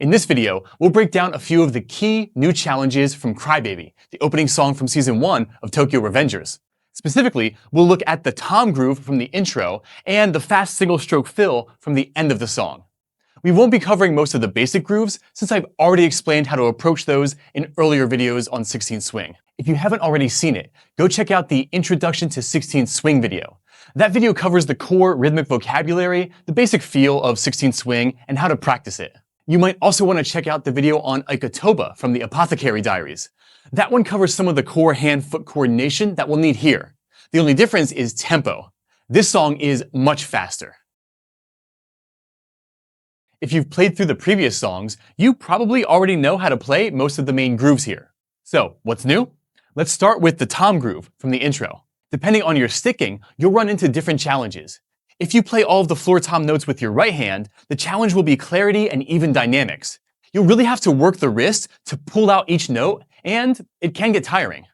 In this video, we'll break down a few of the key new challenges from Crybaby, the opening song from Season 1 of Tokyo Revengers. Specifically, we'll look at the tom groove from the intro and the fast single-stroke fill from the end of the song. We won't be covering most of the basic grooves since I've already explained how to approach those in earlier videos on 16 Swing. If you haven't already seen it, go check out the Introduction to 16 Swing video. That video covers the core rhythmic vocabulary, the basic feel of 16 Swing, and how to practice it. You might also want to check out the video on Ikatoba from the Apothecary Diaries. That one covers some of the core hand-foot coordination that we'll need here. The only difference is tempo. This song is much faster. If you've played through the previous songs, you probably already know how to play most of the main grooves here. So, what's new? Let's start with the tom groove from the intro. Depending on your sticking, you'll run into different challenges. If you play all of the floor tom notes with your right hand, the challenge will be clarity and even dynamics. You'll really have to work the wrist to pull out each note, and it can get tiring.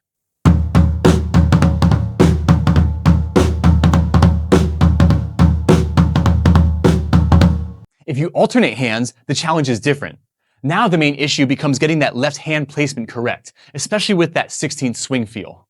If you alternate hands, the challenge is different. Now the main issue becomes getting that left hand placement correct, especially with that 16th swing feel.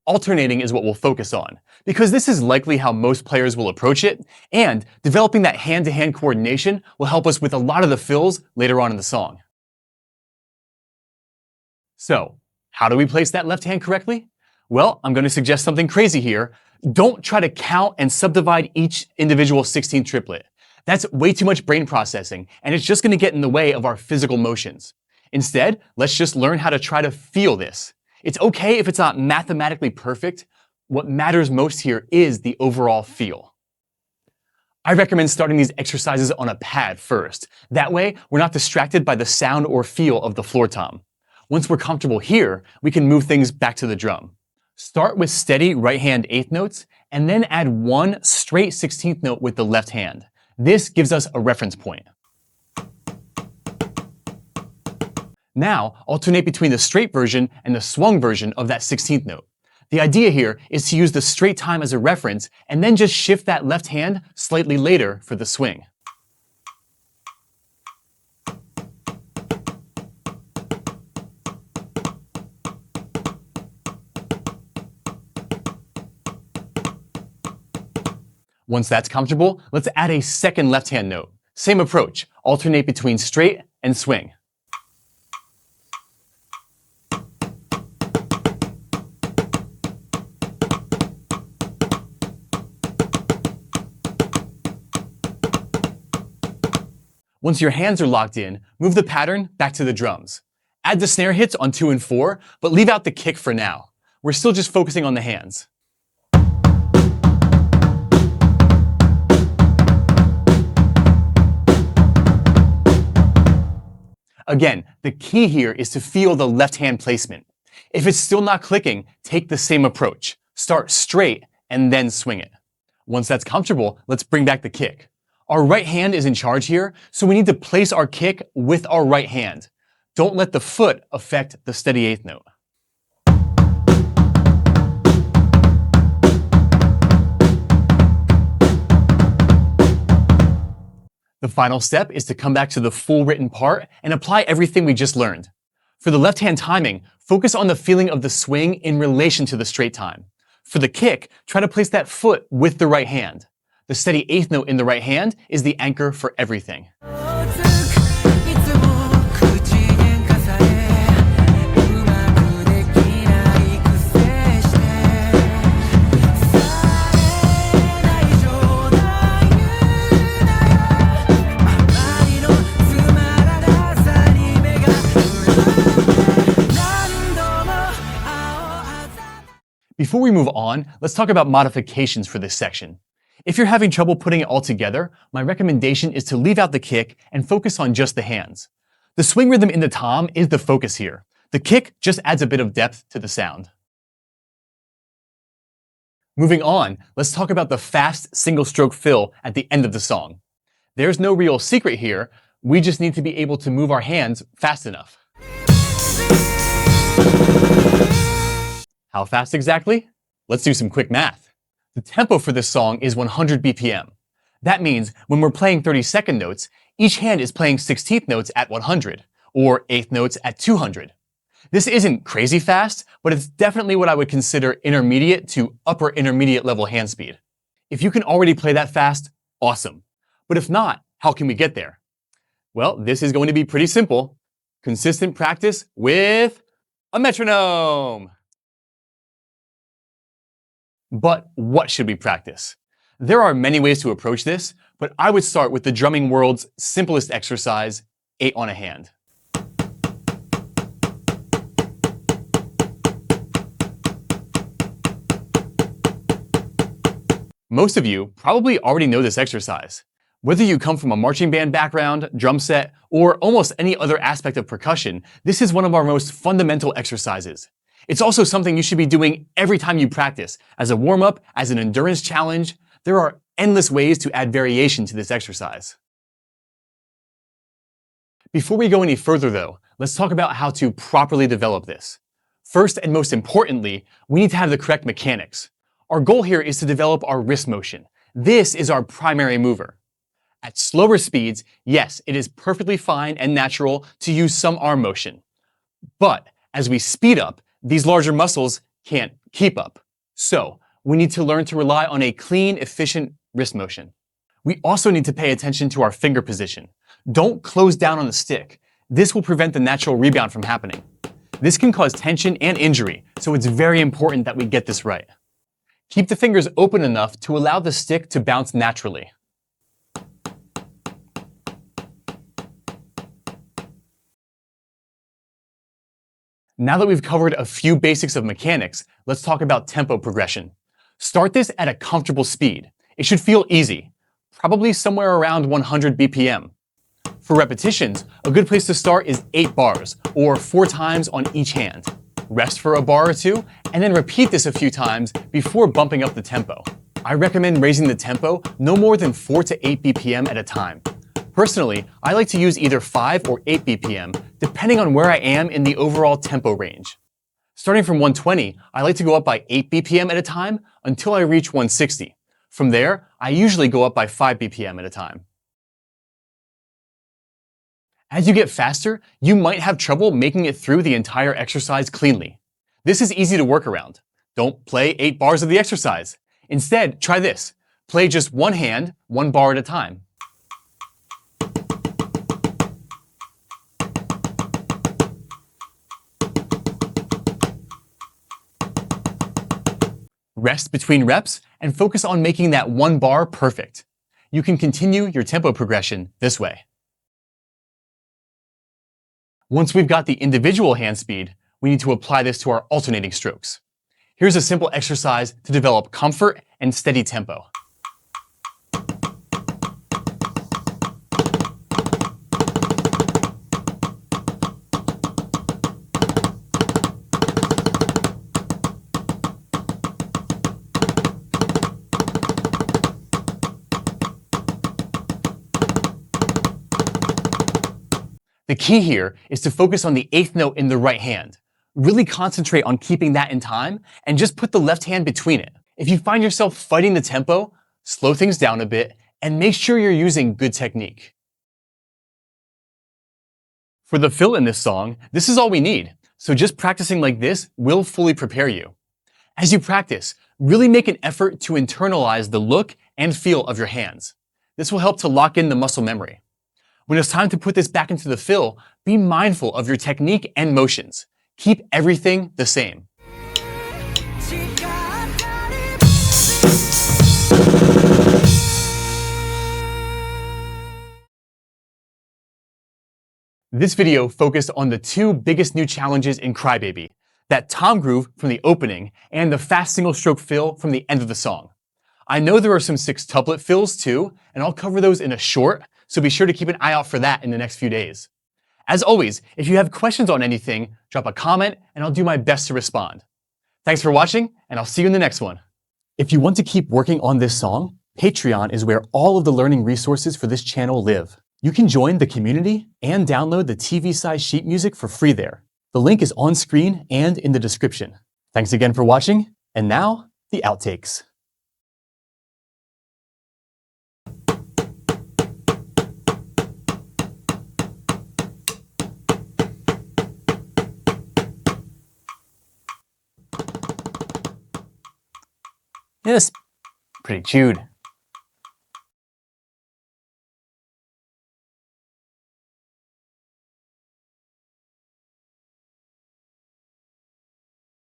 Alternating is what we'll focus on, because this is likely how most players will approach it, and developing that hand-to-hand coordination will help us with a lot of the fills later on in the song. So, how do we place that left hand correctly? Well, I'm going to suggest something crazy here. Don't try to count and subdivide each individual 16th triplet. That's way too much brain processing, and it's just going to get in the way of our physical motions. Instead, let's just learn how to try to feel this. It's okay if it's not mathematically perfect. What matters most here is the overall feel. I recommend starting these exercises on a pad first. That way, we're not distracted by the sound or feel of the floor tom. Once we're comfortable here, we can move things back to the drum. Start with steady right hand eighth notes, and then add one straight 16th note with the left hand. This gives us a reference point. Now, alternate between the straight version and the swung version of that 16th note. The idea here is to use the straight time as a reference and then just shift that left hand slightly later for the swing. Once that's comfortable, let's add a second left hand note. Same approach, alternate between straight and swing. Once your hands are locked in, move the pattern back to the drums. Add the snare hits on 2 and 4, but leave out the kick for now. We're still just focusing on the hands. Again, the key here is to feel the left hand placement. If it's still not clicking, take the same approach. Start straight and then swing it. Once that's comfortable, let's bring back the kick. Our right hand is in charge here, so we need to place our kick with our right hand. Don't let the foot affect the steady eighth note. The final step is to come back to the full written part and apply everything we just learned. For the left hand timing, focus on the feeling of the swing in relation to the straight time. For the kick, try to place that foot with the right hand. The steady eighth note in the right hand is the anchor for everything. Before we move on, let's talk about modifications for this section. If you're having trouble putting it all together, my recommendation is to leave out the kick and focus on just the hands. The swing rhythm in the tom is the focus here. The kick just adds a bit of depth to the sound. Moving on, let's talk about the fast single-stroke fill at the end of the song. There's no real secret here, we just need to be able to move our hands fast enough. How fast exactly? Let's do some quick math. The tempo for this song is 100 BPM. That means when we're playing 32nd notes, each hand is playing 16th notes at 100, or 8th notes at 200. This isn't crazy fast, but it's definitely what I would consider intermediate to upper intermediate level hand speed. If you can already play that fast, awesome. But if not, how can we get there? Well, this is going to be pretty simple. Consistent practice with a metronome. But what should we practice? There are many ways to approach this, but I would start with the drumming world's simplest exercise, 8 on a hand. Most of you probably already know this exercise. Whether you come from a marching band background, drum set, or almost any other aspect of percussion, this is one of our most fundamental exercises. It's also something you should be doing every time you practice, as a warm-up, as an endurance challenge. There are endless ways to add variation to this exercise. Before we go any further though, let's talk about how to properly develop this. First and most importantly, we need to have the correct mechanics. Our goal here is to develop our wrist motion. This is our primary mover. At slower speeds, yes, it is perfectly fine and natural to use some arm motion. But as we speed up, these larger muscles can't keep up. So we need to learn to rely on a clean, efficient wrist motion. We also need to pay attention to our finger position. Don't close down on the stick. This will prevent the natural rebound from happening. This can cause tension and injury, so it's very important that we get this right. Keep the fingers open enough to allow the stick to bounce naturally. Now that we've covered a few basics of mechanics, let's talk about tempo progression. Start this at a comfortable speed. It should feel easy, probably somewhere around 100 BPM. For repetitions, a good place to start is 8 bars, or 4 times on each hand. Rest for a bar or two, and then repeat this a few times before bumping up the tempo. I recommend raising the tempo no more than 4 to 8 BPM at a time. Personally, I like to use either 5 or 8 BPM, depending on where I am in the overall tempo range. Starting from 120, I like to go up by 8 BPM at a time until I reach 160. From there, I usually go up by 5 BPM at a time. As you get faster, you might have trouble making it through the entire exercise cleanly. This is easy to work around. Don't play 8 bars of the exercise. Instead, try this. Play just one hand, 1 bar at a time. Rest between reps and focus on making that 1 bar perfect. You can continue your tempo progression this way. Once we've got the individual hand speed, we need to apply this to our alternating strokes. Here's a simple exercise to develop comfort and steady tempo. The key here is to focus on the 8th note in the right hand. Really concentrate on keeping that in time and just put the left hand between it. If you find yourself fighting the tempo, slow things down a bit and make sure you're using good technique. For the fill in this song, this is all we need. So just practicing like this will fully prepare you. As you practice, really make an effort to internalize the look and feel of your hands. This will help to lock in the muscle memory. When it's time to put this back into the fill, be mindful of your technique and motions. Keep everything the same. This video focused on the 2 biggest new challenges in Crybaby, that tom groove from the opening and the fast single stroke fill from the end of the song. I know there are some 6-tuplet fills too, and I'll cover those in a short, so be sure to keep an eye out for that in the next few days. As always, if you have questions on anything, drop a comment and I'll do my best to respond. Thanks for watching, and I'll see you in the next one. If you want to keep working on this song, Patreon is where all of the learning resources for this channel live. You can join the community and download the TV-size sheet music for free there. The link is on screen and in the description. Thanks again for watching, and now, the outtakes. Yes, pretty chewed.